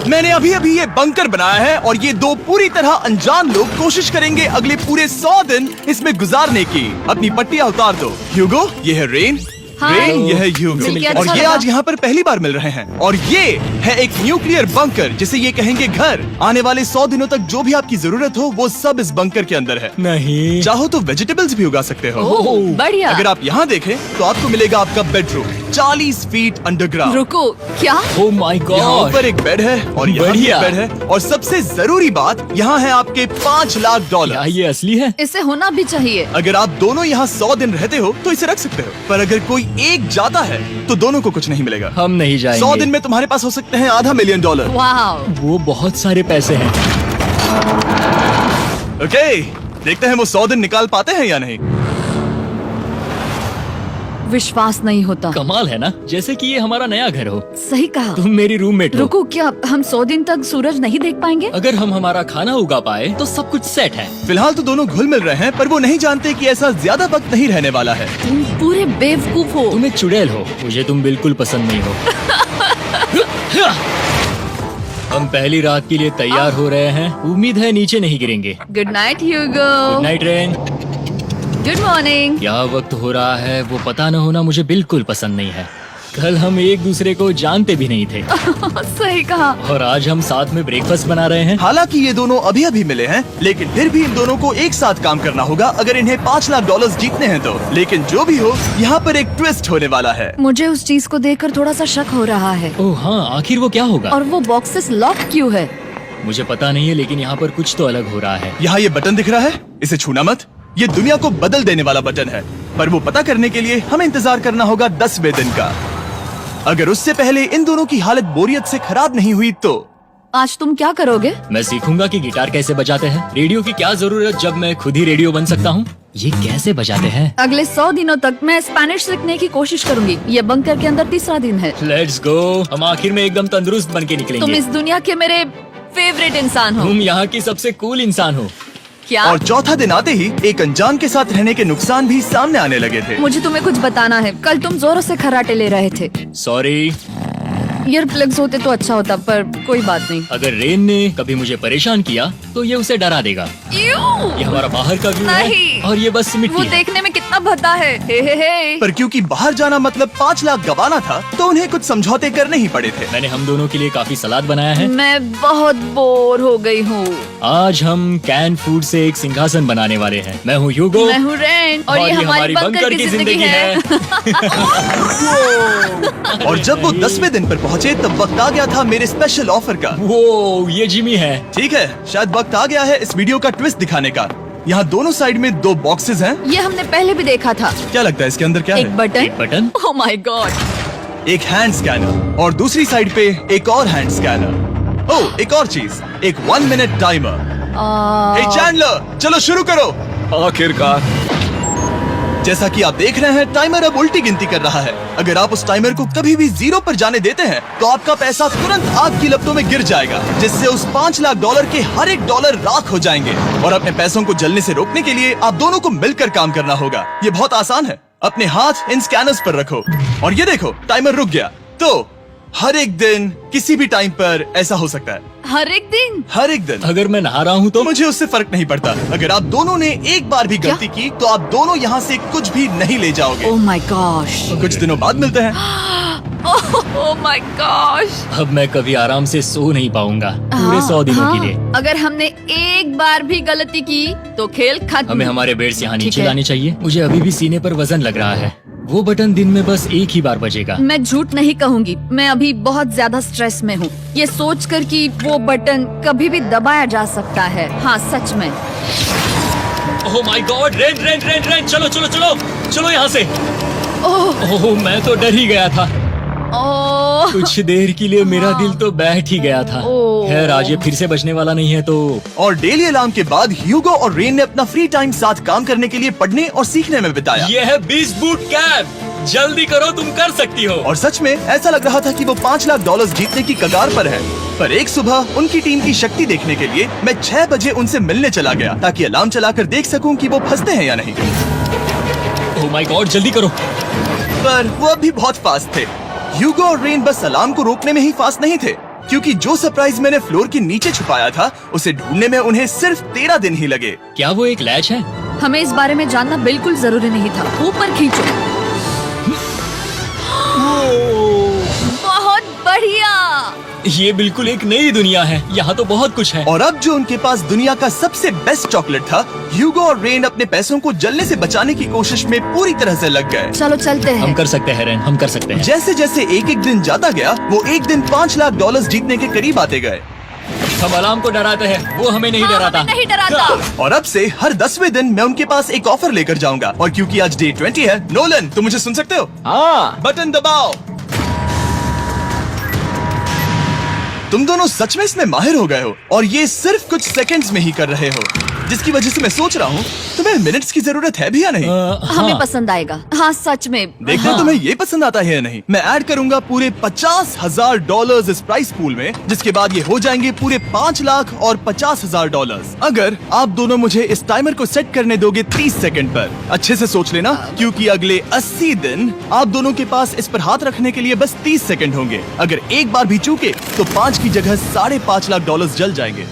मैंने अभी अभी ये बंकर बनाया है और ये दो पूरी तरह अनजान लोग कोशिश करेंगे अगले पूरे 100 दिन इसमें गुजारने की। अपनी पट्टियाँ उतार दो। ह्यूगो, ये है रेन। रेन, ये है ह्यूगो। और ये आज यहाँ पर पहली बार मिल रहे हैं। और ये है एक न्यूक्लियर बंकर जिसे ये कहेंगे घर। आने वाले 100 दिनों तक जो भी आपकी जरूरत हो वो सब इस बंकर के अंदर है। नहीं, चाहो तो वेजिटेबल्स भी उगा सकते हो। बढ़िया। अगर आप यहाँ देखें तो आपको मिलेगा आपका बेडरूम 40 फीट अंडरग्राउंड। रुको, क्या? ओह माय यहाँ गॉड। ऊपर एक बेड है और यहाँ भी एक बढ़िया। बेड है। और सबसे जरूरी बात, यहाँ है आपके $5 लाख। क्या ये असली है? इसे होना भी चाहिए। अगर आप दोनों यहाँ 100 दिन रहते हो तो इसे रख सकते हो, पर अगर कोई एक जाता है तो दोनों को कुछ नहीं मिलेगा। हम नहीं जाएंगे। 100 दिन में तुम्हारे पास हो सकते हैं $500 मिलियन। वाह, वो बहुत सारे पैसे हैं। ओके, देखते हैं वो 100 दिन निकाल पाते हैं या नहीं। विश्वास नहीं होता। कमाल है ना, जैसे कि ये हमारा नया घर हो। सही कहा। तुम मेरी रूममेट हो। रुको, क्या हम 100 दिन तक सूरज नहीं देख पाएंगे? अगर हम हमारा खाना उगा पाए तो सब कुछ सेट है। फिलहाल तो दोनों घुल मिल रहे हैं, पर वो नहीं जानते कि ऐसा ज्यादा वक्त नहीं रहने वाला है। तुम पूरे बेवकूफ हो। तुम एक चुड़ैल हो, मुझे तुम बिल्कुल पसंद नहीं हो। हम पहली रात के लिए तैयार हो रहे हैं। उम्मीद है नीचे नहीं गिरेंगे। Good night Hugo. Good night Rain. Good morning. क्या वक्त हो रहा है वो पता न होना मुझे बिल्कुल पसंद नहीं है। कल हम एक दूसरे को जानते भी नहीं थे सही कहा। और आज हम साथ में ब्रेकफास्ट बना रहे हैं। हालांकि ये दोनों अभी अभी मिले हैं, लेकिन फिर भी इन दोनों को एक साथ काम करना होगा अगर इन्हें $5 लाख जीतने हैं तो। लेकिन जो भी हो, यहाँ पर एक ट्विस्ट होने वाला है। मुझे उस चीज को देखकर थोड़ा सा शक हो रहा है। ओह हाँ, आखिर वो क्या होगा? और वो बॉक्सेस लॉक क्यों है? मुझे पता नहीं है, लेकिन यहाँ पर कुछ तो अलग हो रहा है। यहाँ ये बटन दिख रहा है, इसे छूना मत। ये दुनिया को बदल देने वाला बटन है, पर वो पता करने के लिए हमें इंतजार करना होगा 10वें दिन का। अगर उससे पहले इन दोनों की हालत बोरियत से खराब नहीं हुई तो आज तुम क्या करोगे? मैं सीखूंगा कि गिटार कैसे बजाते हैं। रेडियो की क्या जरूरत जब मैं खुद ही रेडियो बन सकता हूँ। ये कैसे बजाते हैं? अगले 100 दिनों तक मैं स्पेनिश सीखने की कोशिश करूंगी। ये बंकर के अंदर तीसरा दिन है। Let's go. हम आखिर में एकदम तंदुरुस्त बन के तुम निकलेंगे। इस दुनिया के मेरे फेवरेट इंसान हो। तुम यहाँ की सबसे कूल इंसान हो। क्या? और चौथा दिन आते ही एक अनजान के साथ रहने के नुकसान भी सामने आने लगे थे। मुझे तुम्हें कुछ बताना है। कल तुम जोरों से खर्राटे ले रहे थे। सॉरी। ईयर प्लग्स होते तो अच्छा होता, पर कोई बात नहीं। अगर रेन ने कभी मुझे परेशान किया तो ये उसे डरा देगा। ये हमारा बाहर का व्यू है नहीं। और ये बस मिट्टी वो है। देखने में कितना भद्दा है। हे। पर क्योंकि बाहर जाना मतलब 5 लाख गवाना था, तो उन्हें कुछ समझौते करने ही पड़े थे। मैंने हम दोनों के लिए काफी सलाद बनाया है। मैं बहुत बोर हो गई हूँ। आज हम कैन फूड से एक सिंहासन बनाने वाले हैं। मैं हूँ ह्यूगो। मैं हूँ रेन और ये हमारी बंकर की जिंदगी है। और जब वो 10वें दिन पर पहुँचे तब वक्त आ गया था मेरे स्पेशल ऑफर का। वो ये जिमी है। ठीक है, शायद वक्त आ गया है इस वीडियो का ट्विस्ट दिखाने का। यहाँ दोनों साइड में 2 बॉक्सेस हैं। ये हमने पहले भी देखा था। क्या लगता है इसके अंदर क्या एक है? Button. Button. Oh my God. एक हैंड स्कैनर और दूसरी साइड पे एक और हैंड स्कैनर। ओह, एक और चीज, एक 1 मिनट टाइमर। हे चैंडलर, चलो शुरू करो। आखिरकार। जैसा कि आप देख रहे हैं, टाइमर अब उल्टी गिनती कर रहा है। अगर आप उस टाइमर को कभी भी 0 पर जाने देते हैं तो आपका पैसा तुरंत आग की लपटों में गिर जाएगा, जिससे उस $5 लाख के हर एक डॉलर राख हो जाएंगे। और अपने पैसों को जलने से रोकने के लिए आप दोनों को मिलकर काम करना होगा। ये बहुत आसान है। अपने हाथ इन स्कैनर्स पर रखो और ये देखो, टाइमर रुक गया। तो हर एक दिन किसी भी टाइम पर ऐसा हो सकता है। हर एक दिन? हर एक दिन। अगर मैं नहा रहा हूँ तो मुझे उससे फर्क नहीं पड़ता। अगर आप दोनों ने एक बार भी गलती की तो आप दोनों यहाँ से कुछ भी नहीं ले जाओगे। Oh my gosh. कुछ दिनों बाद मिलते हैं। Oh my gosh. अब मैं कभी आराम से सो नहीं पाऊंगा पूरे 100 दिनों के लिए। अगर हमने एक बार भी गलती की तो खेल खत्म। हमें हमारे बेड से यहाँ ठीक नीचे है। लाने चाहिए। मुझे अभी भी सीने पर वजन लग रहा है। वो बटन दिन में बस एक ही बार बजेगा। मैं झूठ नहीं कहूँगी, मैं अभी बहुत ज्यादा स्ट्रेस में हूँ, ये सोचकर कि वो बटन कभी भी दबाया जा सकता है। हाँ सच में। ओह my God. Rain rain rain rain, चलो चलो चलो चलो यहाँ से। ओह मैं तो डर ही गया था। ओह कुछ देर के लिए मेरा दिल तो बैठ ही गया था। ओह। खैर आज ये फिर से बचने वाला नहीं है तो। और डेली अलार्म के बाद ह्यूगो और रेन ने अपना फ्री टाइम साथ काम करने के लिए पढ़ने और सीखने में बिताया। ये है 20 बूट कैम्प। जल्दी करो, तुम कर सकती हो। और सच में ऐसा लग रहा था कि वो $5 लाख जीतने की कगार पर है। पर एक सुबह उनकी टीम की शक्ति देखने के लिए मैं 6 बजे उनसे मिलने चला गया, ताकि अलार्म चलाकर देख सकूं कि वो फंसते हैं या नहीं। ओह माय गॉड, जल्दी करो। पर वो अभी बहुत फास्ट थे। ह्यूगो और रेन बस अलार्म को रोकने में ही फास्ट नहीं थे, क्योंकि जो सरप्राइज मैंने फ्लोर के नीचे छुपाया था उसे ढूंढने में उन्हें सिर्फ 13 दिन ही लगे। क्या वो एक लैच है? हमें इस बारे में जानना बिल्कुल जरूरी नहीं था। ऊपर खींचो। बहुत बढ़िया। ये बिल्कुल एक नई दुनिया है, यहाँ तो बहुत कुछ है। और अब जो उनके पास दुनिया का सबसे बेस्ट चॉकलेट था, ह्यूगो और रेन अपने पैसों को जलने से बचाने की कोशिश में पूरी तरह से लग गए। चलो चलते हम हैं। कर सकते हैं रेन, हम कर सकते हैं। जैसे जैसे एक एक दिन जाता गया वो एक दिन $5 लाख जीतने के करीब आते गए। हम अलार्म को डराते हैं, वो हमें नहीं हाँ, डराता। हमें नहीं डराता। और अब से हर 10वें दिन मैं उनके पास एक ऑफर लेकर जाऊंगा। और क्योंकि आज डे 20 है, नोलन तुम मुझे सुन सकते हो? हाँ। बटन दबाओ। तुम दोनों सच में इसमें माहिर हो गए हो और ये सिर्फ कुछ सेकंड्स में ही कर रहे हो, जिसकी वजह से मैं सोच रहा हूँ तुम्हें मिनट्स की जरूरत है भी या नहीं। हमें पसंद आएगा। हाँ सच में। देखना तुम्हें ये पसंद आता है या नहीं। मैं ऐड करूंगा पूरे $50,000 इस प्राइस पूल में, जिसके बाद ये हो जाएंगे पूरे $5,50,000। अगर आप दोनों मुझे इस टाइमर को सेट करने दोगे 30 सेकंड पर। अच्छे से सोच लेना, क्योंकि अगले 80 दिन आप दोनों के पास इस पर हाथ रखने के लिए बस 30 सेकंड होंगे। अगर एक बार भी चूके तो 5 की जगह $5.5 लाख जल जाएंगे।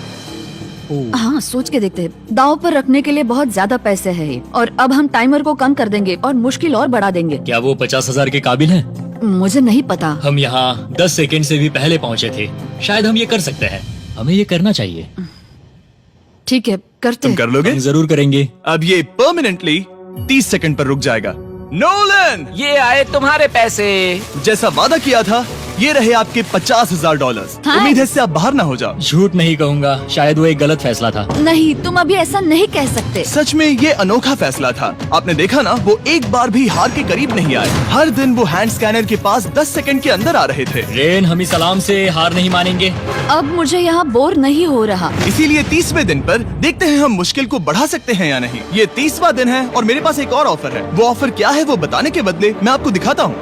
हाँ सोच के देखते हैं। दांव पर रखने के लिए बहुत ज्यादा पैसे है ये। और अब हम टाइमर को कम कर देंगे और मुश्किल और बढ़ा देंगे। क्या वो 50,000 के काबिल हैं? मुझे नहीं पता। हम यहाँ 10 सेकंड से भी पहले पहुँचे थे। शायद हम ये कर सकते हैं। हमें ये करना चाहिए। ठीक है करते तुम हैं। कर लोगे? हम जरूर करेंगे। अब ये परमानेंटली 30 सेकंड पर रुक जाएगा। नोलन, ये आए तुम्हारे पैसे। जैसा वादा किया था, ये रहे आपके $50,000। हाँ। उम्मीद है इससे आप बाहर ना हो जाओ। झूठ नहीं कहूँगा, शायद वो एक गलत फैसला था। नहीं तुम अभी ऐसा नहीं कह सकते। सच में ये अनोखा फैसला था। आपने देखा ना, वो एक बार भी हार के करीब नहीं आए। हर दिन वो हैंड स्कैनर के पास 10 सेकंड के अंदर आ रहे थे। रेन, हम इस अलार्म से हार नहीं मानेंगे। अब मुझे यहाँ बोर नहीं हो रहा। इसीलिए 30वें दिन पर देखते हैं हम मुश्किल को बढ़ा सकते हैं या नहीं। ये 30वां दिन है और मेरे पास एक और ऑफर है। वो ऑफर क्या है वो बताने के बदले मैं आपको दिखाता हूँ।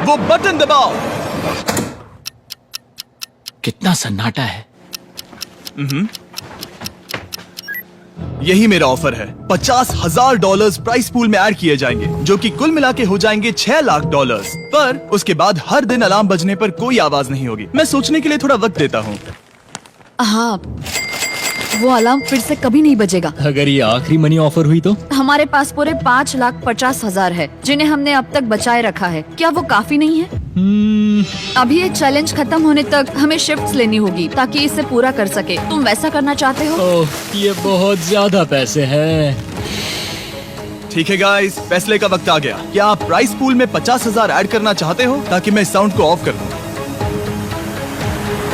वो बटन दबाओ। कितना सन्नाटा है। यही मेरा ऑफर है। $50,000 प्राइस पूल में ऐड किए जाएंगे, जो कि कुल मिला के हो जाएंगे $6 लाख। पर उसके बाद हर दिन अलार्म बजने पर कोई आवाज नहीं होगी। मैं सोचने के लिए थोड़ा वक्त देता हूँ। हाँ वो अलार्म फिर से कभी नहीं बजेगा। अगर ये आखिरी मनी ऑफर हुई तो? हमारे पास पूरे $5,50,000 है, जिन्हें हमने अब तक बचाए रखा है। क्या वो काफी नहीं है? अभी ये चैलेंज खत्म होने तक हमें शिफ्ट्स लेनी होगी ताकि इसे पूरा कर सके। तुम वैसा करना चाहते हो? ओह, ये बहुत ज्यादा पैसे हैं। ठीक है गाइस, फैसले का वक्त आ गया। क्या आप प्राइस पूल में 50,000 ऐड करना चाहते हो ताकि मैं साउंड को ऑफ कर दूं?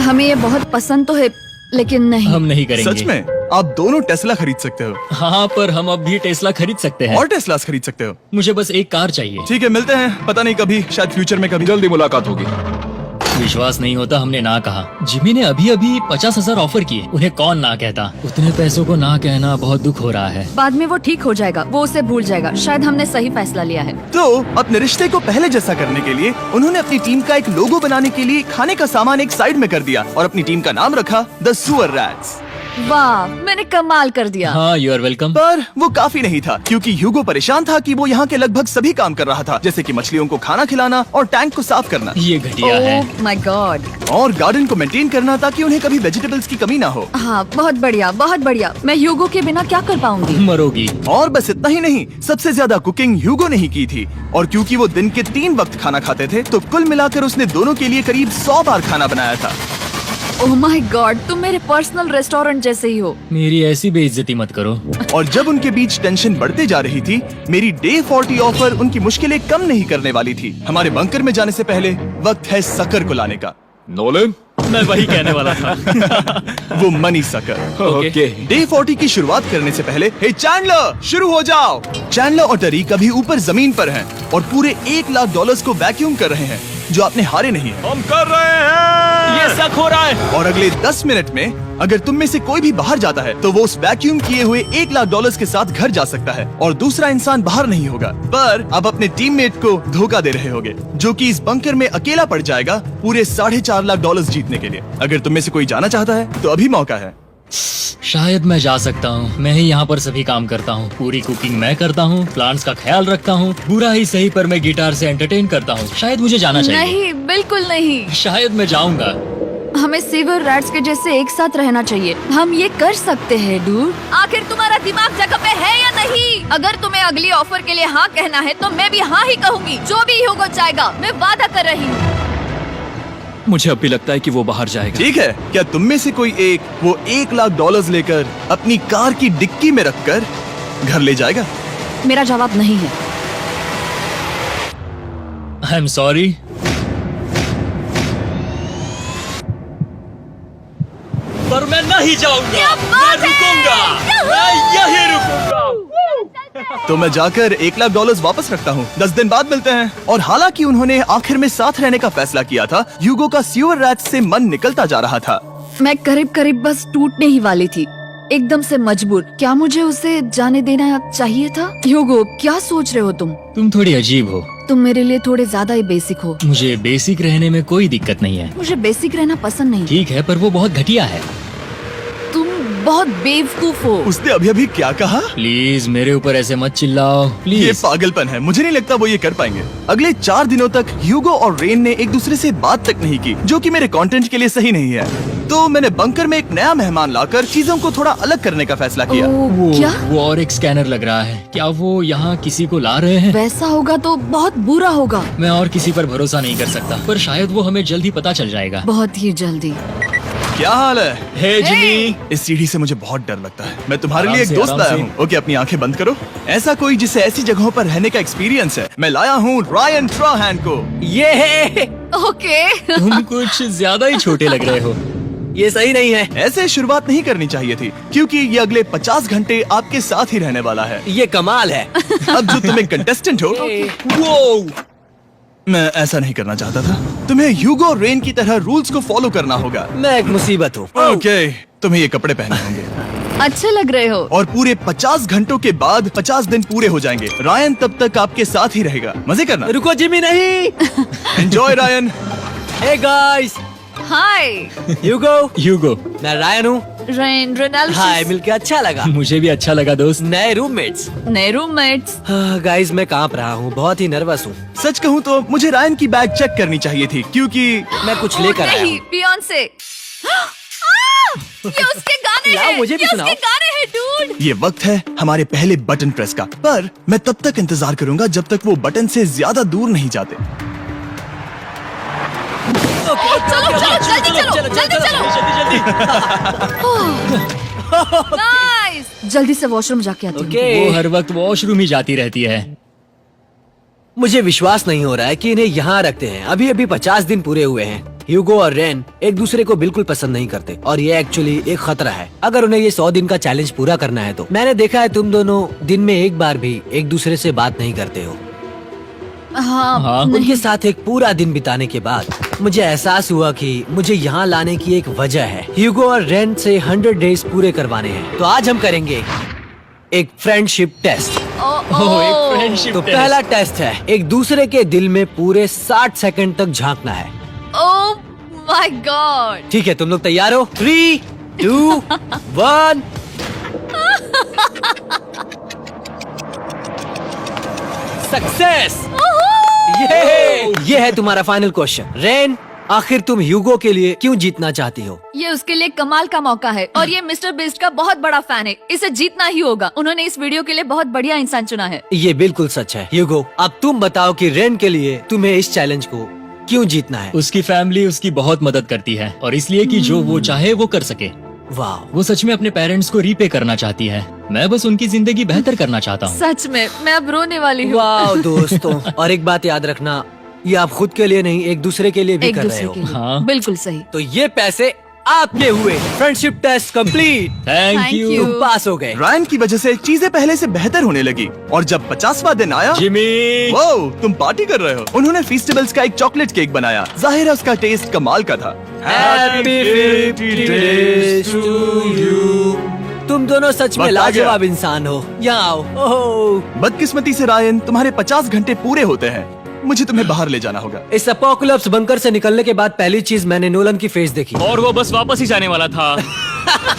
हमें ये बहुत पसंद तो है, लेकिन नहीं। हम नहीं करेंगे। सच में? आप दोनों टेस्ला खरीद सकते हो हाँ, पर हम अब भी टेस्ला खरीद सकते हैं। और टेस्लास खरीद सकते हो। मुझे बस एक कार चाहिए। ठीक है, मिलते हैं। पता नहीं कभी, शायद फ्यूचर में कभी। जल्दी मुलाकात होगी। विश्वास नहीं होता हमने ना कहा। जिमी ने अभी अभी 50,000 ऑफर किए। उन्हें कौन ना कहता। उतने पैसों को ना कहना बहुत दुख हो रहा है। बाद में वो ठीक हो जाएगा, वो उसे भूल जाएगा। शायद हमने सही फैसला लिया है। तो अपने रिश्ते को पहले जैसा करने के लिए उन्होंने अपनी टीम का एक लोगो बनाने के लिए खाने का सामान एक साइड में कर दिया और अपनी टीम का नाम रखा द सुअर रैट्स। वाह, मैंने कमाल कर दिया। हाँ, यू आर वेलकम। पर वो काफी नहीं था, क्योंकि ह्यूगो परेशान था कि वो यहाँ के लगभग सभी काम कर रहा था, जैसे कि मछलियों को खाना खिलाना और टैंक को साफ करना ये घटिया है। ओह माय गॉड। और गार्डन को मेंटेन करना ताकि उन्हें कभी वेजिटेबल्स की कमी ना हो। हाँ बहुत बढ़िया, बहुत बढ़िया। मैं ह्यूगो के बिना क्या कर पाऊंगी? मरोगी। और बस इतना ही नहीं, सबसे ज्यादा कुकिंग ह्यूगो ने ही की थी। और क्योंकि वो दिन के 3 वक्त खाना खाते थे, तो कुल मिलाकर उसने दोनों के लिए करीब 100 बार खाना बनाया था। ओह माय गॉड, तुम मेरे पर्सनल रेस्टोरेंट जैसे ही हो। मेरी ऐसी बेइज्जती मत करो। और जब उनके बीच टेंशन बढ़ते जा रही थी, मेरी डे 40 ऑफर उनकी मुश्किलें कम नहीं करने वाली थी। हमारे बंकर में जाने से पहले वक्त है सकर को लाने का। नोलन, मैं वही कहने वाला था। वो मनी सकर। ओके। डे 40 की शुरुआत करने से पहले, हे चैंडलर, शुरू हो जाओ। चैंडलर और टरी कभी ऊपर जमीन पर हैं और पूरे $1 लाख को वैक्यूम कर रहे हैं, जो आपने हारे नहीं। हम कर रहे हैं। ये शक हो रहा है। और अगले 10 मिनट में अगर तुम में से कोई भी बाहर जाता है, तो वो उस वैक्यूम किए हुए $1 लाख के साथ घर जा सकता है और दूसरा इंसान बाहर नहीं होगा। पर अब अपने टीममेट को धोखा दे रहे होगे, जो कि इस बंकर में अकेला पड़ जाएगा पूरे $4.5 लाख जीतने के लिए। अगर तुम में से कोई जाना चाहता है तो अभी मौका है। शायद मैं जा सकता हूँ। मैं ही यहाँ पर सभी काम करता हूँ। पूरी कुकिंग मैं करता हूँ, प्लांट्स का ख्याल रखता हूँ। बुरा ही सही, पर मैं गिटार से एंटरटेन करता हूँ। शायद मुझे जाना चाहिए। नहीं, बिल्कुल नहीं। शायद मैं जाऊंगा। हमें सीवर रैट्स के जैसे एक साथ रहना चाहिए। हम ये कर सकते हैं डूड। आखिर तुम्हारा दिमाग जगह पे है या नहीं? अगर तुम्हें अगली ऑफर के लिए हाँ कहना है तो मैं भी हाँ ही कहूँगी। जो भी ह्यूगो चाहेगा, मैं वादा कर रही हूँ। मुझे अब भी लगता है कि वो बाहर जाएगा। ठीक है, क्या तुम में से कोई एक वो $1,00,000 लेकर अपनी कार की डिक्की में रखकर घर ले जाएगा? मेरा जवाब नहीं है। I am sorry. पर मैं नहीं जाऊंगा, मैं रुकूंगा, मैं यही रुकूंगा। तो मैं जाकर $1,00,000 वापस रखता हूँ। 10 दिन बाद मिलते हैं। और हालांकि उन्होंने आखिर में साथ रहने का फैसला किया था, ह्यूगो का सीवर रैट से मन निकलता जा रहा था। मैं करीब करीब बस टूटने ही वाली थी, एकदम से मजबूर। क्या मुझे उसे जाने देना चाहिए था? ह्यूगो, क्या सोच रहे हो तुम? तुम थोड़ी अजीब हो। तुम मेरे लिए थोड़े ज्यादा ही बेसिक हो। मुझे बेसिक रहने में कोई दिक्कत नहीं है। मुझे बेसिक रहना पसंद नहीं। ठीक है, पर वो बहुत घटिया है। तुम बहुत बेवकूफ हो। उसने अभी अभी क्या कहा? प्लीज मेरे ऊपर ऐसे मत चिल्लाओ, ये प्लीज। पागलपन है। मुझे नहीं लगता वो ये कर पाएंगे। अगले 4 दिनों तक ह्यूगो और रेन ने एक दूसरे से बात तक नहीं की, जो कि मेरे कंटेंट के लिए सही नहीं है। तो मैंने बंकर में एक नया मेहमान लाकर चीजों को थोड़ा अलग करने का फैसला किया। ओ, क्या? वो और एक स्कैनर लग रहा है। क्या वो यहाँ किसी को ला रहे हैं? वैसा होगा तो बहुत बुरा होगा। मैं और किसी पर भरोसा नहीं कर सकता, पर शायद वो हमें जल्द ही पता चल जाएगा। बहुत ही जल्दी। क्या हाल है? हे जिमी। इस सीढ़ी से मुझे बहुत डर लगता है। मैं तुम्हारे आराम लिए एक से, दोस्त आराम लाया से। हूँ। ओके, अपनी आंखें बंद करो। ऐसा कोई जिसे ऐसी जगहों पर रहने का एक्सपीरियंस है। मैं लाया हूँ रायन ट्राहैन को। ये है, ओके। तुम कुछ ज्यादा ही छोटे लग रहे हो। ये सही नहीं है। ऐसे शुरुआत नहीं करनी चाहिए थी, क्योंकि ये अगले 50 घंटे आपके साथ ही रहने वाला है। ये कमाल है। अब जो तुम एक कंटेस्टेंट हो, वो मैं ऐसा नहीं करना चाहता था। तुम्हें ह्यूगो और रेन की तरह रूल्स को फॉलो करना होगा। मैं एक मुसीबत हूँ। ओके, तुम्हें ये कपड़े पहनने होंगे। अच्छे लग रहे हो। और पूरे 50 घंटों के बाद 50 दिन पूरे हो जाएंगे। रायन तब तक आपके साथ ही रहेगा। मजे करना। रुको जिमी, नहीं। Enjoy Ryan. हे गाइस, हाय ह्यूगो, मैं रायन हूँ। Rain Reginald. हाय, मिलके अच्छा लगा। मुझे भी अच्छा लगा दोस्त। नए रूममेट्स। नए रूममेट्स। गाइस, मैं कांप रहा हूँ, बहुत ही नर्वस हूँ। सच कहूँ तो मुझे रायन की बैग चेक करनी चाहिए थी, क्योंकि मैं कुछ लेकर आया नहीं, हूँ। बियॉन्से। ये उसके गाने लाओ, हैं। मुझे भी ये सुनाओ। उसके गाने हैं डूड। ये वक्त है हमारे पहले बटन प्रेस का। पर मैं तब तक इंतजार करूंगा जब तक वो बटन से ज्यादा दूर नहीं जाते। चलो चलो जल्दी चलो नाइस। जल्दी से वॉशरूम जाके आती हूँ। वो हर वक्त वॉशरूम ही जाती रहती है। मुझे विश्वास नहीं हो रहा है कि इन्हें यहाँ रखते हैं। अभी अभी 50 दिन पूरे हुए हैं। ह्यूगो और रेन एक दूसरे को बिल्कुल पसंद नहीं करते और ये एक्चुअली एक खतरा है। अगर उन्हें ये 100 दिन का चैलेंज पूरा करना है तो। मैंने देखा है तुम दोनों दिन में एक बार भी एक दूसरे से बात नहीं करते हो। हाँ, उनके साथ एक पूरा दिन बिताने के बाद मुझे एहसास हुआ कि मुझे यहाँ लाने की एक वजह है। ह्यूगो और रेन से 100 डेज पूरे करवाने हैं। तो आज हम करेंगे एक फ्रेंडशिप टेस्ट। एक फ्रेंडशिप तो पहला टेस्ट है, एक दूसरे के दिल में पूरे 60 सेकंड तक झांकना है। ओह माय गॉड। ठीक है, तुम लोग तैयार हो? 3, 2, 1। सक्सेस। ये है तुम्हारा फाइनल क्वेश्चन। रेन, आखिर तुम ह्यूगो के लिए क्यों जीतना चाहती हो? ये उसके लिए कमाल का मौका है और ये मिस्टर बीस्ट का बहुत बड़ा फैन है। इसे जीतना ही होगा। उन्होंने इस वीडियो के लिए बहुत बढ़िया इंसान चुना है। ये बिल्कुल सच है। ह्यूगो, अब तुम बताओ कि रेन के लिए तुम्हें इस चैलेंज को क्यों जीतना है? उसकी फैमिली उसकी बहुत मदद करती है और इसलिए कि जो वो चाहे वो कर सके। वाह, वो सच में अपने पेरेंट्स को रीपे करना चाहती है। मैं बस उनकी जिंदगी बेहतर करना चाहता हूँ। सच में मैं अब रोने वाली हूँ। वाह दोस्तों। और एक बात याद रखना, ये आप खुद के लिए नहीं, एक दूसरे के लिए भी एक कर रहे दूसरे हो। के लिए। हाँ। बिल्कुल सही। तो ये पैसे आपके हुए। Friendship test complete. Thank Thank you you। तुम पास हो गए। रायन की वजह से चीजें पहले से बेहतर होने लगी। और जब 50वां दिन आया, जिमी। वो तुम पार्टी कर रहे हो। उन्होंने फीस्टेबल्स का एक चॉकलेट केक बनाया। जाहिर है उसका टेस्ट कमाल का था। Happy 50 days to you। तुम दोनों सच में वक्त आ गया। लाजवाब इंसान हो। यहाँ आओ। ओह, बदकिस्मती से रायन, तुम्हारे 50 घंटे पूरे होते हैं। मुझे तुम्हें बाहर ले जाना होगा। इस अपोकलिप्स बंकर से निकलने के बाद पहली चीज मैंने नोलन की फेस देखी। और वो बस वापस ही जाने वाला था।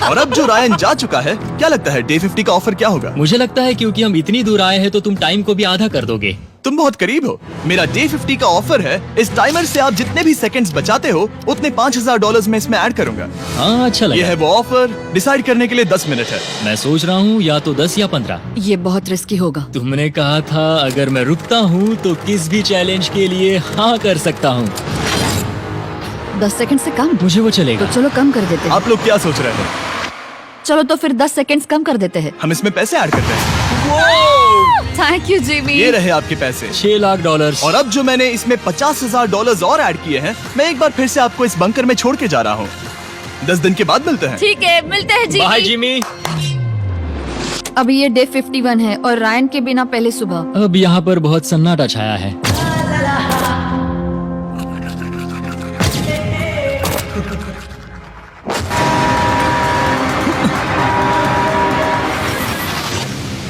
और अब जो रायन जा चुका है, क्या लगता है डे 50 का ऑफर क्या होगा? मुझे लगता है क्योंकि हम इतनी दूर आए हैं तो तुम टाइम को भी आधा कर दोगे। तुम बहुत करीब हो। मेरा डे 50 का ऑफर है। इस टाइमर से आप जितने भी सेकंड्स बचाते हो उतने $5000 में इसमें ऐड करूंगा। हाँ अच्छा ये लगा। है वो ऑफर। डिसाइड करने के लिए 10 मिनट है। मैं सोच रहा हूँ या तो 10 या 15। ये बहुत रिस्की होगा। तुमने कहा था अगर मैं रुकता हूँ तो किस भी चैलेंज के लिए हाँ कर सकता हूँ। 10 सेकंड से कम? मुझे वो तो चलेगा। चलो कम कर देते हैं। आप लोग क्या सोच रहे हैं? चलो तो फिर 10 सेकंड्स कम कर देते हैं। हम इसमें पैसे ऐड करते हैं। Thank you Jimmy. ये रहे आपके पैसे। $6 लाख। और अब जो मैंने इसमें $50,000 और ऐड किए हैं, मैं एक बार फिर से आपको इस बंकर में छोड़ के जा रहा हूँ। 10 दिन के बाद मिलते हैं। ठीक है, मिलते हैं बाय जिमी। जिमी। अभी ये डे 51 है और रायन के बिना पहले सुबह। अब यहाँ पर बहुत सन्नाटा छाया है।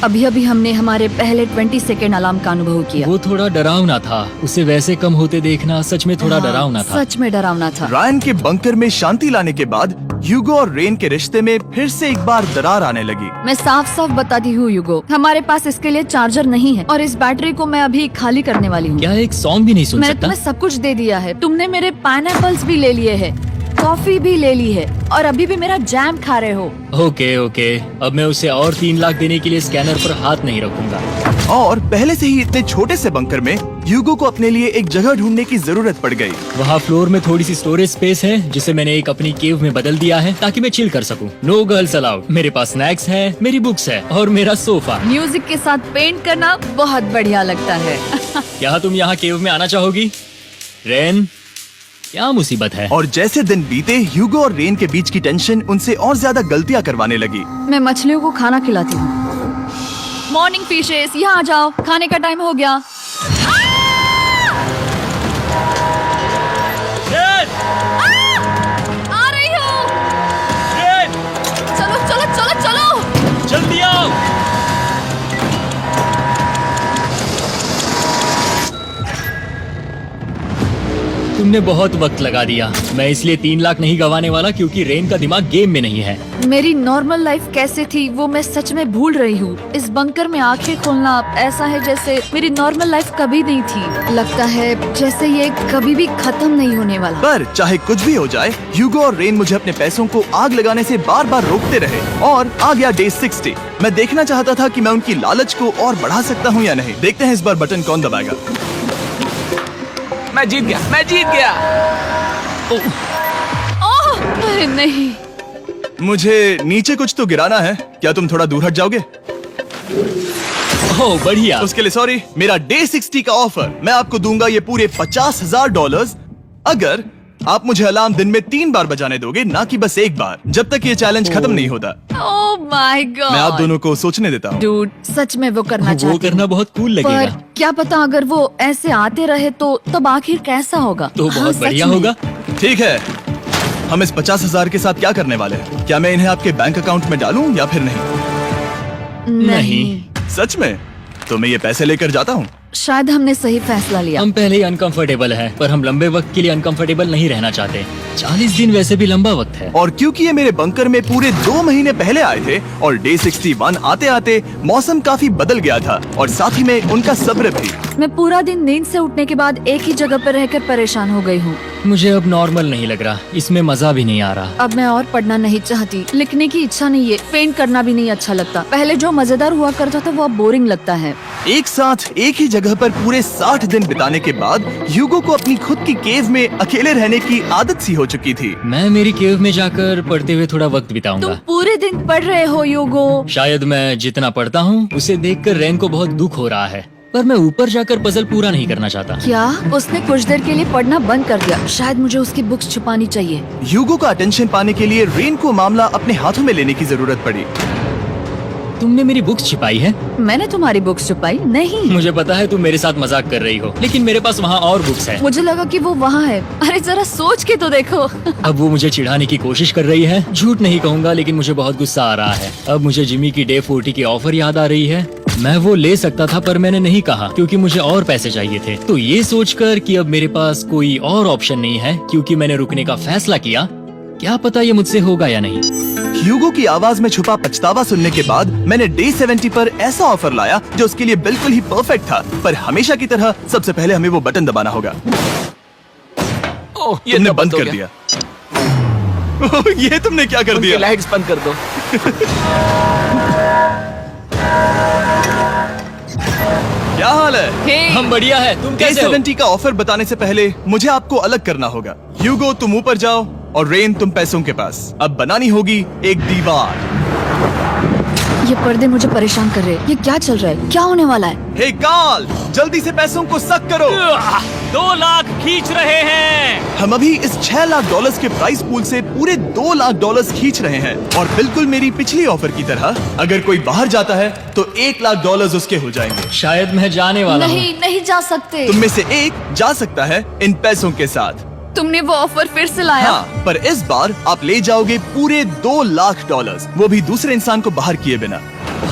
अभी अभी हमने हमारे पहले 20 सेकेंड अलार्म का अनुभव किया। वो थोड़ा डरावना था। उसे वैसे कम होते देखना सच में थोड़ा डरावना था। सच में डरावना था। रायन के बंकर में शांति लाने के बाद ह्यूगो और रेन के रिश्ते में फिर से एक बार दरार आने लगी। मैं साफ साफ बताती हूँ ह्यूगो, हमारे पास इसके लिए चार्जर नहीं है और इस बैटरी को मैं अभी खाली करने वाली हूँ। क्या एक सॉन्ग भी नहीं सुन मैंने सकता? तुम्हें सब कुछ दे दिया है। तुमने मेरे पाइनएप्पल्स भी ले लिए है, कॉफी भी ले ली है और अभी भी मेरा जैम खा रहे हो। ओके ओके, अब मैं उसे और 3 लाख देने के लिए स्कैनर पर हाथ नहीं रखूंगा। और पहले से ही इतने छोटे से बंकर में ह्यूगो को अपने लिए एक जगह ढूंढने की जरूरत पड़ गई। वहाँ फ्लोर में थोड़ी सी स्टोरेज स्पेस है जिसे मैंने एक अपनी केव में बदल दिया है ताकि मैं चिल कर सकूं। No girls allowed. मेरे पास स्नैक्स है, मेरी बुक्स है और मेरा सोफा। म्यूजिक के साथ पेंट करना बहुत बढ़िया लगता है। क्या तुम यहाँ केव में आना चाहोगी? रेन, क्या मुसीबत है? और जैसे दिन बीते, ह्यूगो और रेन के बीच की टेंशन उनसे और ज्यादा गलतियां करवाने लगी। मैं मछलियों को खाना खिलाती हूँ। मॉर्निंग फिशेस, यहाँ आ जाओ, खाने का टाइम हो गया। रेन! आ रही हूँ। रेन! चलो चलो चलो चलो। जल्दी आओ। तुमने बहुत वक्त लगा दिया। मैं इसलिए 3 लाख नहीं गंवाने वाला क्योंकि रेन का दिमाग गेम में नहीं है। मेरी नॉर्मल लाइफ कैसे थी वो मैं सच में भूल रही हूँ। इस बंकर में आंखें खोलना ऐसा है जैसे मेरी नॉर्मल लाइफ कभी नहीं थी। लगता है जैसे ये कभी भी खत्म नहीं होने वाला। पर चाहे कुछ भी हो जाए, ह्यूगो और रेन मुझे अपने पैसों को आग लगाने से बार बार रोकते रहे। और आ गया डे 60। मैं देखना चाहता था कि मैं उनकी लालच को और बढ़ा सकता हूँ या नहीं। देखते हैं इस बार बटन कौन दबाएगा। मैं जीत गया, मैं जीत गया। ओह, अरे नहीं। मुझे नीचे कुछ तो गिराना है। क्या तुम थोड़ा दूर हट जाओगे? ओह बढ़िया। उसके लिए सॉरी। मेरा डे 60 का ऑफर, मैं आपको दूंगा ये पूरे $50,000 अगर आप मुझे अलार्म दिन में 3 बार बजाने दोगे, ना कि बस एक बार, जब तक ये चैलेंज खत्म नहीं होता। ओह माय गॉड। मैं आप दोनों को सोचने देता हूँ। डूड, सच में वो करना वो चाहती करना हूँ। बहुत कूल पर लगेगा। क्या पता अगर वो ऐसे आते रहे तो तब आखिर कैसा होगा? तो हाँ, बहुत सच बढ़िया में। होगा। ठीक है, हम इस 50,000 के साथ क्या करने वाले हैं? क्या मैं इन्हें आपके बैंक अकाउंट में डालूं या फिर नहीं? नहीं। सच में? तो मैं ये पैसे लेकर जाता हूँ। शायद हमने सही फैसला लिया। हम पहले ही अनकंफर्टेबल हैं, पर हम लंबे वक्त के लिए अनकंफर्टेबल नहीं रहना चाहते। 40 दिन वैसे भी लंबा वक्त है। और क्योंकि ये मेरे बंकर में पूरे 2 महीने पहले आए थे और डे 61 आते आते मौसम काफी बदल गया था और साथ ही में उनका सब्र भी। मैं पूरा दिन नींद से उठने के बाद एक ही जगह पर रहकर परेशान हो गई हूँ। मुझे अब नॉर्मल नहीं लग रहा, इसमें मजा भी नहीं आ रहा। अब मैं और पढ़ना नहीं चाहती, लिखने की इच्छा नहीं है, पेंट करना भी नहीं अच्छा लगता। पहले जो मजेदार हुआ करता था वो अब बोरिंग लगता है। एक साथ एक ही जगह पर पूरे 60 दिन बिताने के बाद ह्यूगो को अपनी खुद की केव में अकेले रहने की आदत सी हो चुकी थी। मैं मेरी केव में जाकर पढ़ते हुए थोड़ा वक्त तुम बिताऊंगा। पूरे दिन पढ़ रहे हो ह्यूगो। शायद मैं जितना पढ़ता हूँ उसे देखकर रेन को बहुत दुख हो रहा है, पर मैं ऊपर जाकर पजल पूरा नहीं करना चाहता। क्या उसने कुछ देर के लिए पढ़ना बंद कर दिया? शायद मुझे उसकी बुक्स छुपानी चाहिए। ह्यूगो का अटेंशन पाने के लिए रेन को मामला अपने हाथों में लेने की जरूरत पड़ी। तुमने मेरी बुक्स छिपाई है? मैंने तुम्हारी बुक्स छुपाई नहीं। मुझे पता है तुम मेरे साथ मजाक कर रही हो, लेकिन मेरे पास वहाँ और बुक्स है। मुझे लगा कि वो वहाँ है। अरे जरा सोच के तो देखो। अब वो मुझे चिढ़ाने की कोशिश कर रही है। झूठ नहीं कहूँगा, लेकिन मुझे बहुत गुस्सा आ रहा है। अब मुझे जिमी की डे 40 की ऑफर याद आ रही है। मैं वो ले सकता था पर मैंने नहीं कहा क्योंकि मुझे और पैसे चाहिए थे। तो ये सोचकर कि अब मेरे पास कोई और ऑप्शन नहीं है क्योंकि मैंने रुकने का फैसला किया, क्या पता ये मुझसे होगा या नहीं। ह्यूगो की आवाज में छुपा पछतावा सुनने के बाद मैंने डे 70 पर ऐसा ऑफर लाया जो उसके लिए बिल्कुल ही परफेक्ट था। पर हमेशा की तरह सबसे पहले हमें वो बटन दबाना होगा। ओह, ये तुमने तो बंद हो कर गया। दिया। ओह, ये तुमने क्या कर उनकी दिया? लाइट्स बंद कर दो। क्या हाल है? हे, हम बढ़िया है, तुम डे कैसे हो? 70 का ऑफर बताने से पहले मुझे आपको अलग करना होगा। ह्यूगो तुम ऊपर जाओ और रेन तुम पैसों के पास। अब बनानी होगी एक दीवार। ये पर्दे मुझे परेशान कर रहे हैं। ये क्या चल रहा है? क्या होने वाला है? हे काल, जल्दी से पैसों को सक करो। 2 लाख खींच रहे हैं। हम अभी इस 6 लाख डॉलर्स के प्राइस पूल से पूरे 2 लाख डॉलर्स खींच रहे हैं। और बिल्कुल मेरी पिछली ऑफर की तरह अगर कोई बाहर जाता है तो 1 लाख डॉलर्स उसके हो जाएंगे। शायद मैं जाने वाला हूँ। नहीं, नहीं जा सकते। तुम में से एक जा सकता है इन पैसों के साथ। तुमने वो ऑफर फिर से लाया? हाँ, पर इस बार आप ले जाओगे पूरे 2 लाख डॉलर्स, वो भी दूसरे इंसान को बाहर किए बिना।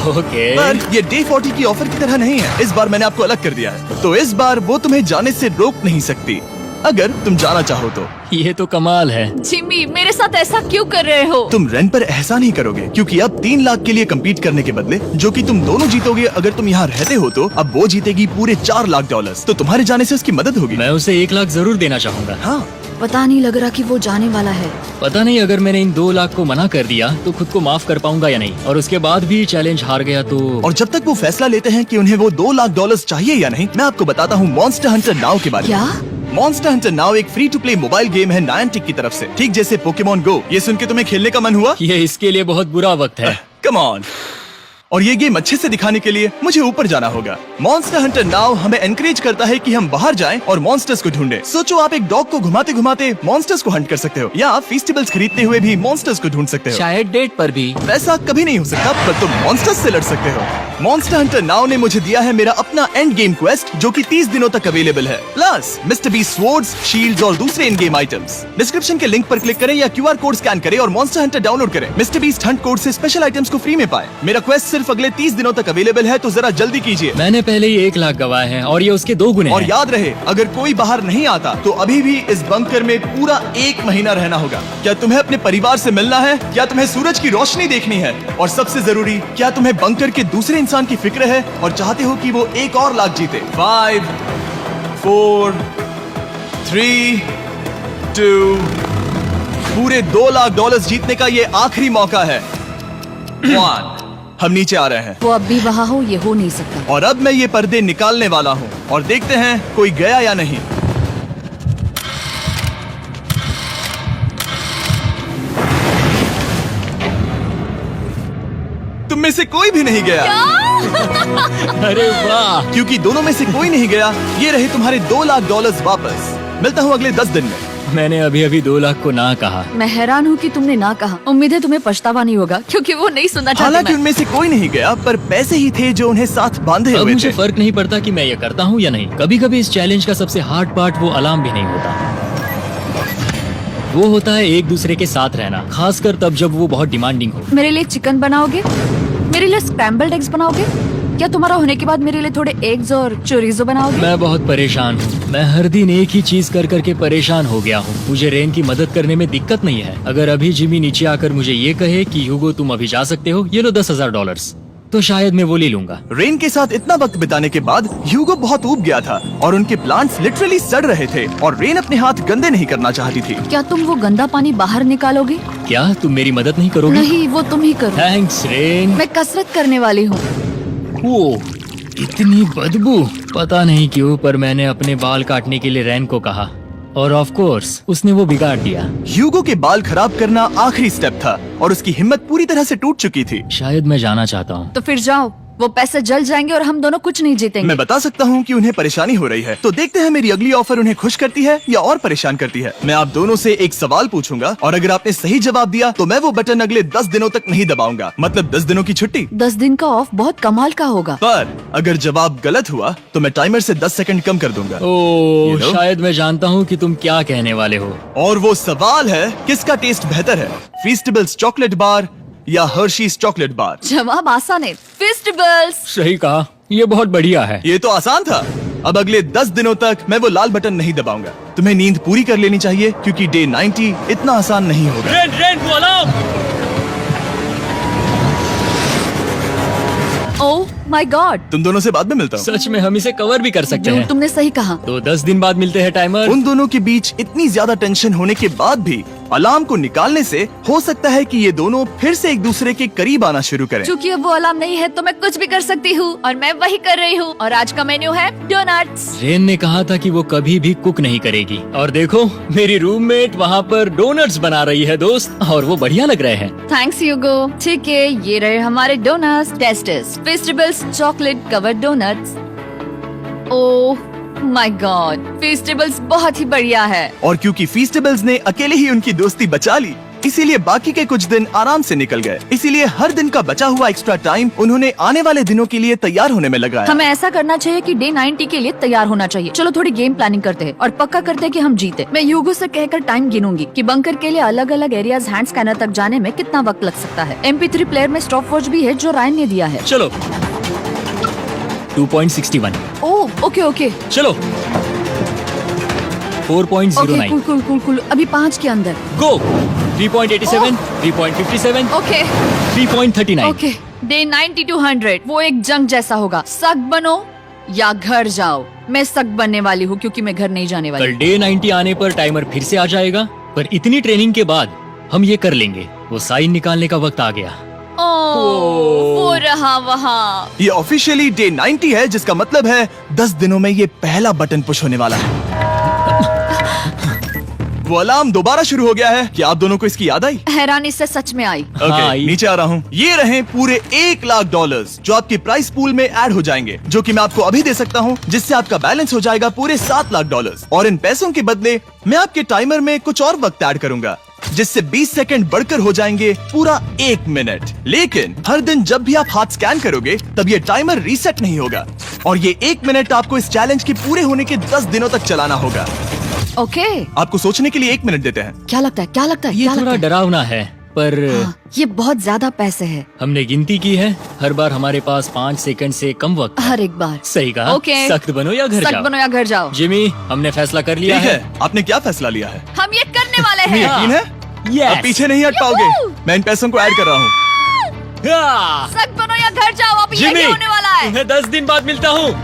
ओके। पर ये डे 40 की ऑफर की तरह नहीं है। इस बार मैंने आपको अलग कर दिया है, तो इस बार वो तुम्हें जाने से रोक नहीं सकती अगर तुम जाना चाहो तो। ये तो कमाल है। जिमी, मेरे साथ ऐसा क्यों कर रहे हो? तुम रेंट पर एहसान ही करोगे क्योंकि अब 3 लाख के लिए कम्पीट करने के बदले जो कि तुम दोनों जीतोगे अगर तुम यहाँ रहते हो, तो अब वो जीतेगी पूरे 4 लाख डॉलर्स। तो तुम्हारे जाने से उसकी मदद होगी। मैं उसे 1 लाख जरूर देना चाहूंगा। हाँ, पता नहीं लग रहा कि वो जाने वाला है। पता नहीं अगर मैंने इन 2 लाख को मना कर दिया तो खुद को माफ कर पाऊंगा या नहीं, और उसके बाद भी चैलेंज हार गया तो। और जब तक वो फैसला लेते हैं कि उन्हें वो 2 लाख डॉलर्स चाहिए या नहीं, मैं आपको बताता हूँ मॉन्स्टर हंटर नाउ के बारे में। क्या? मॉन्स्टर हंटर नाउ एक free to play mobile game है नायंटिक की तरफ से, ठीक जैसे पोकेमॉन गो। ये सुन के तुम्हें खेलने का मन हुआ? ये इसके लिए बहुत बुरा वक्त है। Come on. और ये गेम अच्छे से दिखाने के लिए मुझे ऊपर जाना होगा। मॉन्स्टर हंटर नाउ हमें एनकरेज करता है कि हम बाहर जाएं और मॉन्स्टर्स को ढूंढें। सोचो, आप एक डॉग को घुमाते घुमाते मॉन्स्टर्स को हंट कर सकते हो, या आप फेस्टिवल्स खरीदते हुए भी मॉन्स्टर्स को ढूंढ सकते हो। शायद डेट पर भी। वैसा कभी नहीं हो सकता, पर तुम मॉन्स्टर्स से लड़ सकते हो। मॉन्स्टर हंटर नाउ ने मुझे दिया है मेरा अपना एंड गेम क्वेस्ट जो कि 30 दिनों तक अवेलेबल है, प्लस मिस्टर बी स्वॉर्ड्स, शील्ड्स और दूसरे इन गेम आइटम्स। डिस्क्रिप्शन के लिंक पर क्लिक करें या QR कोड स्कैन करें और मॉन्स्टर हंटर डाउनलोड करें। मिस्टर बीस्ट हंट कोड से स्पेशल आइटम्स को फ्री में पाएं। मेरा क्वेस्ट सिर्फ अगले 30 दिनों तक अवेलेबल है, तो जरा जल्दी कीजिए। मैंने पहले ही 1 लाख गवाए हैं और ये उसके 2 गुने और हैं। याद रहे, अगर कोई बाहर नहीं आता तो अभी भी इस बंकर में पूरा 1 महीना रहना होगा। क्या तुम्हें अपने परिवार से मिलना है? क्या तुम्हें सूरज की रोशनी देखनी है? और सबसे जरूरी, क्या तुम्हें बंकर के दूसरे इंसान की फिक्र है और चाहते हो कि वो 1 और लाख जीते? 5, 4, 3, 2, पूरे 2 लाख डॉलर्स जीतने का ये आखिरी मौका है। 1, हम नीचे आ रहे हैं वो अब भी वहाँ हो, ये हो नहीं सकता। और अब मैं ये पर्दे निकालने वाला हूँ और देखते हैं कोई गया या नहीं। तुम में से कोई भी नहीं गया। अरे वाह। क्योंकि दोनों में से कोई नहीं गया, ये रहे तुम्हारे 2 लाख डॉलर्स वापस। मिलता हूँ अगले 10 दिन में। मैंने अभी अभी 2 लाख को ना कहा। मैं हैरान हूँ कि तुमने ना कहा। उम्मीद है तुम्हें पछतावा नहीं होगा, क्योंकि वो नहीं सुनना चाहते। हालांकि मैं। उनमें से कोई नहीं गया, पर पैसे ही थे जो उन्हें साथ बांधे अब हुए मुझे थे। फर्क नहीं पड़ता कि मैं ये करता हूँ या नहीं। कभी कभी इस चैलेंज का सबसे हार्ड पार्ट वो अलार्म भी नहीं होता, वो होता है एक दूसरे के साथ रहना, खासकर तब जब वो बहुत डिमांडिंग हो। मेरे लिए चिकन बनाओगे? मेरे लिए स्क्रैम्बल्ड एग्स बनाओगे? क्या तुम्हारा होने के बाद मेरे लिए थोड़े एग्स और चोरिजो बनाओगे? मैं बहुत परेशान हूँ। मैं हर दिन एक ही चीज कर करके परेशान हो गया हूँ। मुझे रेन की मदद करने में दिक्कत नहीं है। अगर अभी जिमी नीचे आकर मुझे ये कहे कि ह्यूगो तुम अभी जा सकते हो, ये लो 10,000 डॉलर्स, तो शायद मैं वो ले लूंगा। रेन के साथ इतना वक्त बिताने के बाद ह्यूगो बहुत ऊब गया था और उनके प्लांट्स लिटरली सड़ रहे थे और रेन अपने हाथ गंदे नहीं करना चाहती थी। क्या तुम वो गंदा पानी बाहर निकालोगे? क्या तुम मेरी मदद नहीं करोगी? नहीं, वो तुम ही करो। Thanks rain. मैं कसरत करने वाली हूँ। ओ, इतनी बदबू। पता नहीं क्यों, पर मैंने अपने बाल काटने के लिए रेन को कहा और ऑफ कोर्स उसने वो बिगाड़ दिया। ह्यूगो के बाल खराब करना आखिरी स्टेप था और उसकी हिम्मत पूरी तरह से टूट चुकी थी। शायद मैं जाना चाहता हूँ। तो फिर जाओ, वो पैसे जल जाएंगे और हम दोनों कुछ नहीं जीतेंगे। मैं बता सकता हूँ कि उन्हें परेशानी हो रही है, तो देखते हैं मेरी अगली ऑफर उन्हें खुश करती है या और परेशान करती है। मैं आप दोनों से एक सवाल पूछूंगा और अगर आपने सही जवाब दिया तो मैं वो बटन अगले 10 दिनों तक नहीं दबाऊंगा, मतलब 10 दिनों की छुट्टी। 10 दिन का ऑफ बहुत कमाल का होगा। पर अगर जवाब गलत हुआ तो मैं टाइमर से 10 सेकंड कम कर दूंगा। ओ, You know? शायद मैं जानता हूँ कि तुम क्या कहने वाले हो। और वो सवाल है, किसका टेस्ट बेहतर है, फेस्टिवल्स चॉकलेट बार या हर्शीज चॉकलेट बार? जवाब आसान है, फेस्टिवल्स। सही कहा, ये बहुत बढ़िया है। ये तो आसान था। अब अगले 10 दिनों तक मैं वो लाल बटन नहीं दबाऊंगा। तुम्हें नींद पूरी कर लेनी चाहिए क्योंकि डे 90 इतना आसान नहीं होगा। रेन रेन वो अलार्म। ओह माय गॉड, तुम दोनों से बाद में मिलता हूँ। सच में हम इसे कवर भी कर सकते हैं। तुमने सही कहा। तो 10 दिन बाद मिलते हैं टाइमर। उन दोनों के बीच इतनी ज्यादा टेंशन होने के बाद भी अलार्म को निकालने से हो सकता है कि ये दोनों फिर से एक दूसरे के करीब आना शुरू करें। क्योंकि अब वो अलार्म नहीं है तो मैं कुछ भी कर सकती हूँ और मैं वही कर रही हूँ। और आज का मेन्यू है डोनट्स। रेन ने कहा था कि वो कभी भी कुक नहीं करेगी और देखो मेरी रूममेट वहाँ पर डोनट्स बना रही है दोस्त, और वो बढ़िया लग रहे हैं। Thanks Hugo. ठीक है, ये रहे हमारे donuts. Testers festivals chocolate covered donuts. Oh my god, festivals बहुत ही बढ़िया है। और क्योंकि फीस्टेबल्स ने अकेले ही उनकी दोस्ती बचा ली, इसीलिए बाकी के कुछ दिन आराम से निकल गए। इसीलिए हर दिन का बचा हुआ एक्स्ट्रा टाइम उन्होंने आने वाले दिनों के लिए तैयार होने में लगाया। हमें ऐसा करना चाहिए कि डे 90 के लिए तैयार होना चाहिए। चलो थोड़ी गेम प्लानिंग करते हैं और पक्का करते हैं कि हम जीते। मैं ह्यूगो से कहकर टाइम गिनूंगी कि बंकर के लिए अलग अलग एरियाज हैंड स्कैनर तक जाने में कितना वक्त लग सकता है। MP3 प्लेयर में स्टॉप वॉच भी है जो रायन ने दिया है। चलो 2.61। ओह ओके ओके चलो 4.09। Okay cool cool cool cool. अभी 5 के अंदर। गो 3.87, 3.57, ओके 3.39। ओके। डे 90 to 100 वो एक जंग जैसा होगा। सक बनो या घर जाओ। मैं सक बनने वाली हूँ क्योंकि मैं घर नहीं जाने वाली। कल डे 90 आने पर टाइमर फिर से आ जाएगा, पर इतनी ट्रेनिंग के बाद हम ये कर लेंगे। वो साइन निकालने का वक्त आ गया। वो रहा वहाँ। ये ऑफिशियली डे 90 है, जिसका मतलब है 10 दिनों में ये पहला बटन पुश होने वाला है। वो अलार्म दोबारा शुरू हो गया है। क्या आप दोनों को इसकी याद आई? हैरानी से सच में आई। ओके, हाँ, नीचे आ रहा हूँ। ये रहे पूरे $1,00,000 जो आपके प्राइस पूल में ऐड हो जाएंगे, जो कि मैं आपको अभी दे सकता हूँ, जिससे आपका बैलेंस हो जाएगा पूरे $7,00,000। और इन पैसों के बदले मैं आपके टाइमर में कुछ और वक्त ऐड करूंगा, जिससे 20 सेकंड बढ़कर हो जाएंगे पूरा 1 मिनट। लेकिन हर दिन जब भी आप हाथ स्कैन करोगे तब ये टाइमर रीसेट नहीं होगा, और ये 1 मिनट आपको इस चैलेंज के पूरे होने के 10 दिनों तक चलाना होगा। ओके। आपको सोचने के लिए 1 मिनट देते हैं। क्या लगता है, क्या लगता है? ये क्या थोड़ा लगता है? डरावना है, पर हाँ, ये बहुत ज्यादा पैसे है हमने गिनती की है। हर बार हमारे पास 5 सेकंड से कम वक्त है। हर एक बार। सही कहा। ओके। सख्त बनो या घर सक जाओ। बनो या घर जाओ। जिमी, हमने फैसला कर लिया ठीक है। है, आपने क्या फैसला लिया है? हम ये करने वाले तुम्हें हैं। यकीन है? Yes. अब पीछे नहीं हट पाओगे। मैं इन पैसों को ऐड कर रहा हूँ। हाँ। सक बनो या घर जाओ। अब जिमी, यही होने वाला है। तुम्हें 10 दिन बाद मिलता हूँ।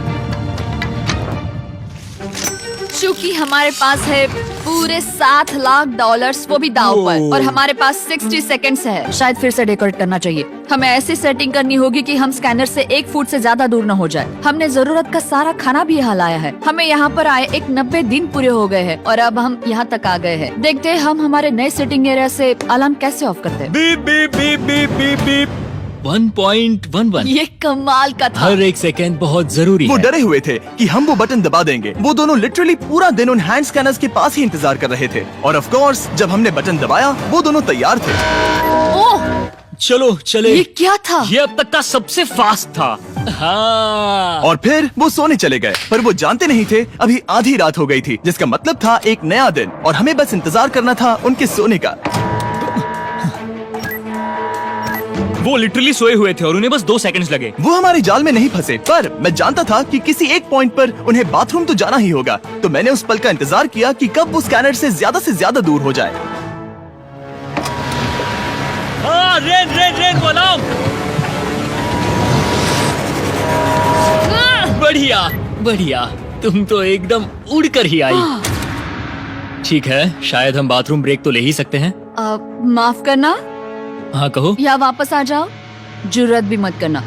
चूंकि हमारे पास है पूरे $7,00,000 वो भी दाव पर, और हमारे पास 60 सेकंड्स है। शायद फिर से डेकोरेट करना चाहिए। हमें ऐसी सेटिंग करनी होगी कि हम स्कैनर से 1 फुट से ज्यादा दूर न हो जाए। हमने जरूरत का सारा खाना भी यहाँ लाया है। हमें यहाँ पर आए एक 90 दिन पूरे हो गए हैं और अब हम यहाँ तक आ गए हैं। देखते हैं हम हमारे नए सेटिंग एरिया से अलार्म कैसे ऑफ करते हैं। Beep beep beep beep beep beep. 1.11। ये कमाल का था। हर एक सेकंड बहुत जरूरी वो है। डरे हुए थे कि हम वो बटन दबा देंगे। वो दोनों लिटरली पूरा दिन उन हैंड स्कैनर्स के पास ही इंतजार कर रहे थे, और ऑफ कोर्स जब हमने बटन दबाया वो दोनों तैयार थे। ओह, चलो चले। ये क्या था? ये अब तक का सबसे फास्ट था। हाँ। और फिर वो सोने चले गए, पर वो जानते नहीं थे अभी आधी रात हो गई थी, जिसका मतलब था एक नया दिन, और हमें बस इंतजार करना था उनके सोने का। वो लिटरली सोए हुए थे और उन्हें बस 2 सेकंड्स लगे। वो हमारे जाल में नहीं फंसे, पर मैं जानता था कि किसी एक पॉइंट पर उन्हें बाथरूम तो जाना ही होगा, तो मैंने उस पल का इंतजार किया कि कब वो स्कैनर से ज्यादा दूर हो जाए। हाँ, रेन रेन रेन वो अलार्म। बढ़िया बढ़िया, तुम तो एकदम उड़कर ही आई। ठीक है, शायद हम बाथरूम ब्रेक तो ले ही सकते हैं। माफ करना हाँ कहो। या वापस आ जाओ। जुर्रत भी मत करना।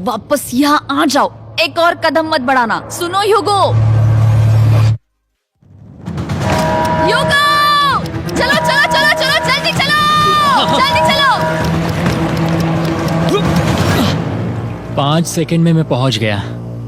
वापस यहाँ आ जाओ। एक और कदम मत बढ़ाना। सुनो ह्यूगो। ह्यूगो, चलो चलो चलो चलो, जल्दी चलो, जल्दी चलो। 5 सेकंड में मैं पहुंच गया,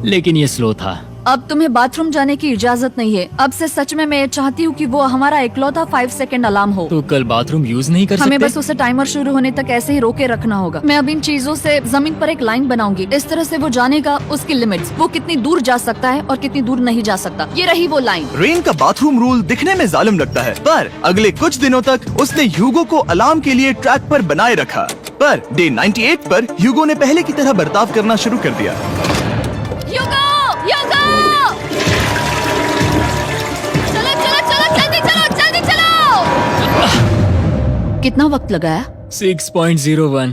लेकिन ये स्लो था। अब तुम्हें बाथरूम जाने की इजाजत नहीं है। अब से सच में मैं चाहती हूँ कि वो हमारा इकलौता 5 सेकंड अलार्म हो। तो कल बाथरूम यूज नहीं कर हमें सकते? बस उसे टाइमर शुरू होने तक ऐसे ही रोके रखना होगा। मैं अब इन चीजों से जमीन पर एक लाइन बनाऊंगी। इस तरह से वो जानेगा उसकी लिमिट्स, वो कितनी दूर जा सकता है और कितनी दूर नहीं जा सकता। ये रही वो लाइन। रेन का बाथरूम रूल दिखने में जालिम लगता है, पर अगले कुछ दिनों तक उसने ह्यूगो को अलार्म के लिए ट्रैक पर बनाए रखा। पर डे 98 पर ह्यूगो ने पहले की तरह बर्ताव करना शुरू कर दिया। ह्यूगो, ह्यूगो! कितना वक्त लगाया? 6.01।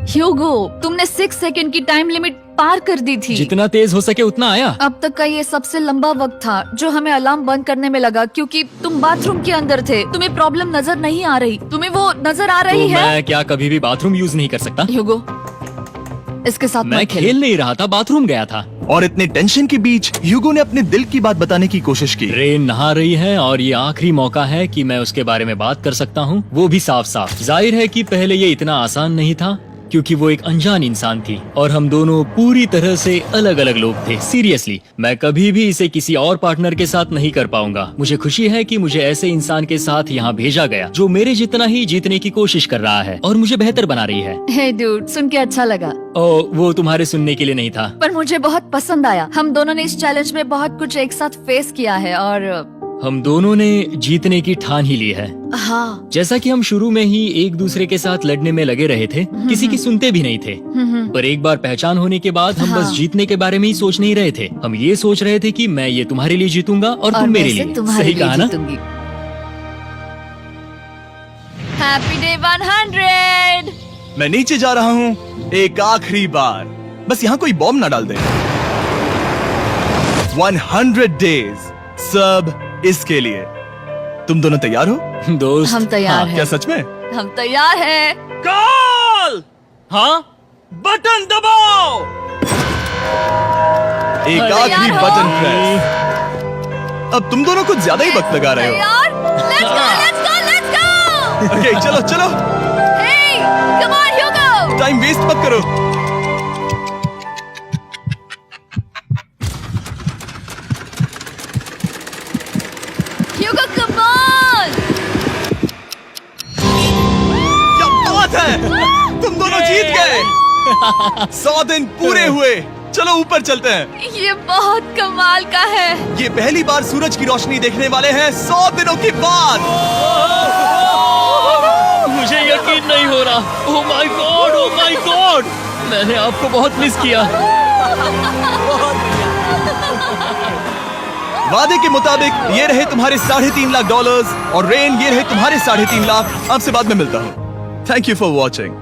ह्यूगो, तुमने 6 सेकंड की टाइम लिमिट पार कर दी थी। जितना तेज हो सके उतना आया। अब तक का ये सबसे लंबा वक्त था जो हमें अलार्म बंद करने में लगा, क्योंकि तुम बाथरूम के अंदर थे। तुम्हें प्रॉब्लम नजर नहीं आ रही, तुम्हें वो नजर आ रही तो है? मैं क्या कभी भी बाथरूम यूज नहीं कर सकता? ह्यूगो, इसके साथ मैं मत खेल। खेल नहीं रहा था, बाथरूम गया था। और इतने टेंशन के बीच ह्यूगो ने अपने दिल की बात बताने की कोशिश की। रेन नहा रही है और ये आखिरी मौका है कि मैं उसके बारे में बात कर सकता हूँ, वो भी साफ साफ। जाहिर है कि पहले ये इतना आसान नहीं था, क्योंकि वो एक अनजान इंसान थी और हम दोनों पूरी तरह से अलग अलग लोग थे। सीरियसली, मैं कभी भी इसे किसी और पार्टनर के साथ नहीं कर पाऊंगा। मुझे खुशी है कि मुझे ऐसे इंसान के साथ यहाँ भेजा गया जो मेरे जितना ही जीतने की कोशिश कर रहा है और मुझे बेहतर बना रही है। हे डूड, सुन के अच्छा लगा, ओ, वो तुम्हारे सुनने के लिए नहीं था। पर मुझे बहुत पसंद आया। हम दोनों ने इस चैलेंज में बहुत कुछ एक साथ फेस किया है और हम दोनों ने जीतने की ठान ही ली है। हाँ। जैसा कि हम शुरू में ही एक दूसरे के साथ लड़ने में लगे रहे थे, किसी की सुनते भी नहीं थे। पर एक बार पहचान होने के बाद हम बस जीतने के बारे में ही सोच नहीं रहे थे। हम ये सोच रहे थे कि मैं ये तुम्हारे लिए जीतूंगा और तुम मेरे लिए। सही कहा ना? Happy day 100। मैं नीचे जा रहा हूँ एक आखिरी बार, बस यहाँ कोई बॉम्ब ना डाल दे। 100 डेज, सब इसके लिए। तुम दोनों तैयार हो? दोस्त, हम तैयार हाँ, हैं। क्या सच में? हम तैयार हैं। कॉल! हाँ, बटन दबाओ। एक आखिरी तैयार हो? Button press. अब तुम दोनों कुछ ज्यादा ही वक्त लगा रहे हो। तैयार? Let's go, let's go, let's go! Okay, चलो चलो, Hey, come on, Hugo! Time waste मत करो। Hugo, come on! क्या बात है, तुम दोनों जीत गए। 100 दिन पूरे हुए। चलो ऊपर चलते हैं। ये बहुत कमाल का है। ये पहली बार सूरज की रोशनी देखने वाले हैं 100 दिनों के बाद। मुझे यकीन नहीं हो रहा। ओह my God, oh my God, मैंने आपको बहुत मिस किया। वादे के मुताबिक ये रहे तुम्हारे $3.5 लाख और रेन ये रहे तुम्हारे 3.5 लाख। आपसे बाद में मिलता हूँ। Thank you for watching.